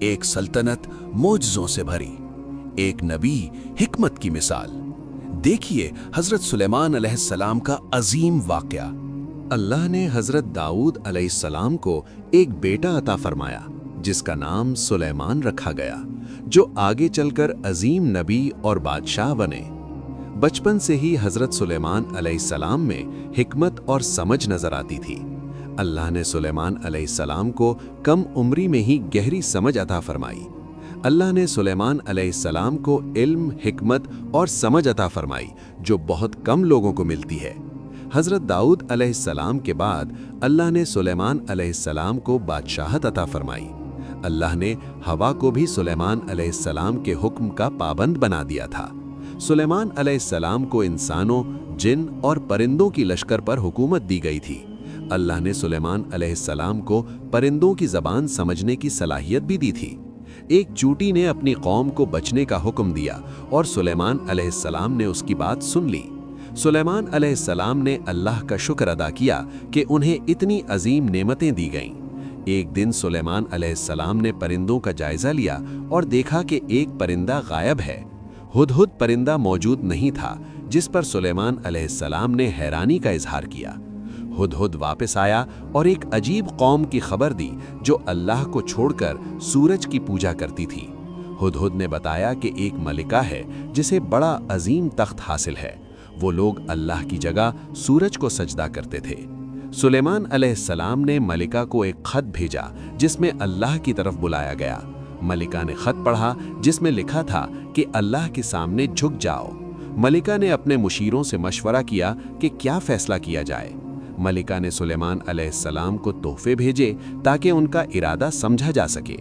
ایک سلطنت موجزوں سے بھری، ایک نبی حکمت کی مثال۔ دیکھیے حضرت سلیمان علیہ السلام کا عظیم واقعہ۔ اللہ نے حضرت داؤد علیہ السلام کو ایک بیٹا عطا فرمایا جس کا نام سلیمان رکھا گیا، جو آگے چل کر عظیم نبی اور بادشاہ بنے۔ بچپن سے ہی حضرت سلیمان علیہ السلام میں حکمت اور سمجھ نظر آتی تھی۔ اللہ نے سلیمان علیہ السلام کو کم عمری میں ہی گہری سمجھ عطا فرمائی۔ اللہ نے سلیمان علیہ السلام کو علم، حکمت اور سمجھ عطا فرمائی جو بہت کم لوگوں کو ملتی ہے۔ حضرت داؤد علیہ السلام کے بعد اللہ نے سلیمان علیہ السلام کو بادشاہت عطا فرمائی۔ اللہ نے ہوا کو بھی سلیمان علیہ السلام کے حکم کا پابند بنا دیا تھا۔ سلیمان علیہ السلام کو انسانوں، جن اور پرندوں کی لشکر پر حکومت دی گئی تھی۔ اللہ نے سلیمان علیہ السلام کو پرندوں کی زبان سمجھنے کی صلاحیت بھی دی تھی۔ ایک چوٹی نے اپنی قوم کو بچنے کا حکم دیا اور سلیمان علیہ السلام نے اس کی بات سن لی۔ سلیمان علیہ السلام نے اللہ کا شکر ادا کیا کہ انہیں اتنی عظیم نعمتیں دی گئیں۔ ایک دن سلیمان علیہ السلام نے پرندوں کا جائزہ لیا اور دیکھا کہ ایک پرندہ غائب ہے۔ ہدہد پرندہ موجود نہیں تھا، جس پر سلیمان علیہ السلام نے حیرانی کا اظہار کیا۔ ہدہد واپس آیا اور ایک عجیب قوم کی خبر دی جو اللہ کو چھوڑ کر سورج کی پوجا کرتی تھی۔ ہدہد نے بتایا کہ ایک ملکہ ہے جسے بڑا عظیم تخت حاصل ہے۔ وہ لوگ اللہ کی جگہ سورج کو سجدہ کرتے تھے۔ سلیمان علیہ السلام نے ملکہ کو ایک خط بھیجا جس میں اللہ کی طرف بلایا گیا۔ ملکہ نے خط پڑھا جس میں لکھا تھا کہ اللہ کے سامنے جھک جاؤ۔ ملکہ نے اپنے مشیروں سے مشورہ کیا کہ کیا فیصلہ کیا جائے۔ ملکہ نے سلیمان علیہ السلام کو تحفے بھیجے تاکہ ان کا ارادہ سمجھا جا سکے۔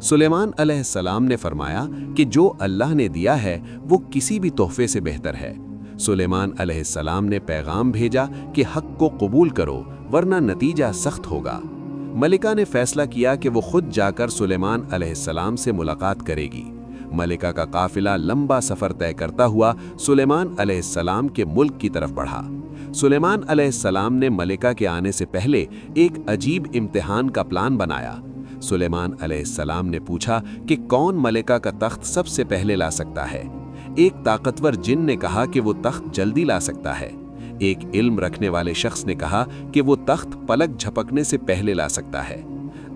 سلیمان علیہ السلام نے فرمایا کہ جو اللہ نے دیا ہے وہ کسی بھی تحفے سے بہتر ہے۔ سلیمان علیہ السلام نے پیغام بھیجا کہ حق کو قبول کرو ورنہ نتیجہ سخت ہوگا۔ ملکہ نے فیصلہ کیا کہ وہ خود جا کر سلیمان علیہ السلام سے ملاقات کرے گی۔ ملکہ کا قافلہ لمبا سفر طے کرتا ہوا سلیمان علیہ السلام کے ملک کی طرف بڑھا۔ سلیمان علیہ السلام نے ملکہ کے آنے سے پہلے ایک عجیب امتحان کا پلان بنایا۔ سلیمان علیہ السلام نے پوچھا کہ کون ملکہ کا تخت سب سے پہلے لا سکتا ہے۔ ایک طاقتور جن نے کہا کہ وہ تخت جلدی لا سکتا ہے۔ ایک علم رکھنے والے شخص نے کہا کہ وہ تخت پلک جھپکنے سے پہلے لا سکتا ہے۔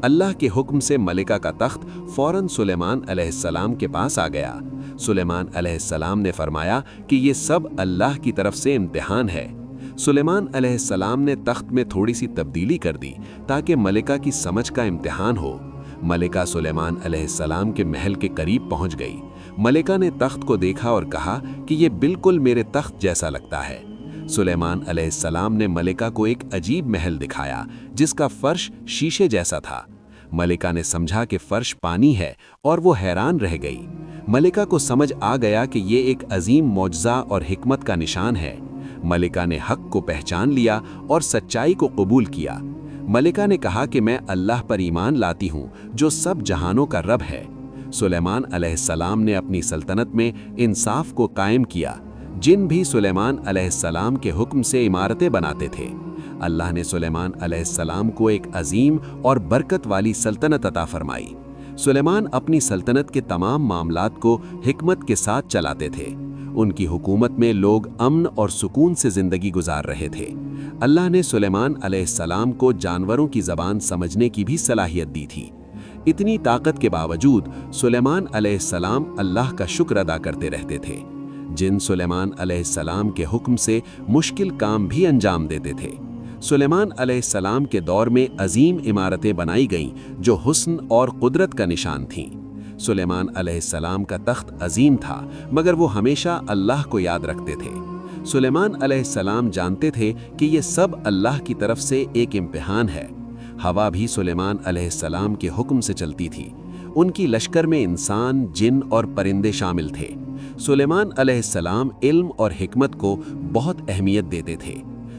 اللہ کے حکم سے ملکہ کا تخت فوراً سلیمان علیہ السلام کے پاس آ گیا۔ سلیمان علیہ السلام نے فرمایا کہ یہ سب اللہ کی طرف سے امتحان ہے۔ سلیمان علیہ السلام نے تخت میں تھوڑی سی تبدیلی کر دی تاکہ ملکہ کی سمجھ کا امتحان ہو۔ ملکہ سلیمان علیہ السلام کے محل کے قریب پہنچ گئی۔ ملکہ نے تخت کو دیکھا اور کہا کہ یہ بالکل میرے تخت جیسا لگتا ہے۔ سلیمان علیہ السلام نے ملکہ کو ایک عجیب محل دکھایا جس کا فرش شیشے جیسا تھا۔ ملکہ نے سمجھا کہ فرش پانی ہے اور وہ حیران رہ گئی۔ ملکہ کو سمجھ آ گیا کہ یہ ایک عظیم معجزہ اور حکمت کا نشان ہے۔ ملکہ نے حق کو پہچان لیا اور سچائی کو قبول کیا۔ ملکہ نے کہا کہ میں اللہ پر ایمان لاتی ہوں جو سب جہانوں کا رب ہے۔ سلیمان علیہ السلام نے اپنی سلطنت میں انصاف کو قائم کیا۔ جن بھی سلیمان علیہ السلام کے حکم سے عمارتیں بناتے تھے۔ اللہ نے سلیمان علیہ السلام کو ایک عظیم اور برکت والی سلطنت عطا فرمائی۔ سلیمان اپنی سلطنت کے تمام معاملات کو حکمت کے ساتھ چلاتے تھے۔ ان کی حکومت میں لوگ امن اور سکون سے زندگی گزار رہے تھے۔ اللہ نے سلیمان علیہ السلام کو جانوروں کی زبان سمجھنے کی بھی صلاحیت دی تھی۔ اتنی طاقت کے باوجود سلیمان علیہ السلام اللہ کا شکر ادا کرتے رہتے تھے۔ جن سلیمان علیہ السلام کے حکم سے مشکل کام بھی انجام دیتے تھے۔ سلیمان علیہ السلام کے دور میں عظیم عمارتیں بنائی گئیں جو حسن اور قدرت کا نشان تھیں۔ سلیمان علیہ السلام کا تخت عظیم تھا مگر وہ ہمیشہ اللہ کو یاد رکھتے تھے۔ سلیمان علیہ السلام جانتے تھے کہ یہ سب اللہ کی طرف سے ایک امتحان ہے۔ ہوا بھی سلیمان علیہ السلام کے حکم سے چلتی تھی۔ ان کی لشکر میں انسان، جن اور پرندے شامل تھے۔ سلیمان علیہ السلام علم اور حکمت کو بہت اہمیت دیتے تھے۔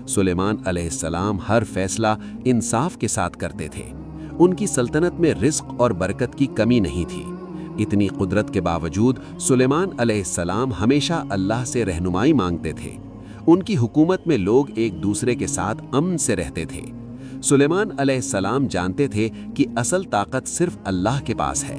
سلیمان علیہ السلام ہر فیصلہ انصاف کے ساتھ کرتے تھے۔ ان کی سلطنت میں رزق اور برکت کی کمی نہیں تھی۔ اتنی قدرت کے باوجود سلیمان علیہ السلام ہمیشہ اللہ سے رہنمائی مانگتے تھے۔ ان کی حکومت میں لوگ ایک دوسرے کے ساتھ امن سے رہتے تھے۔ سلیمان علیہ السلام جانتے تھے کہ اصل طاقت صرف اللہ کے پاس ہے۔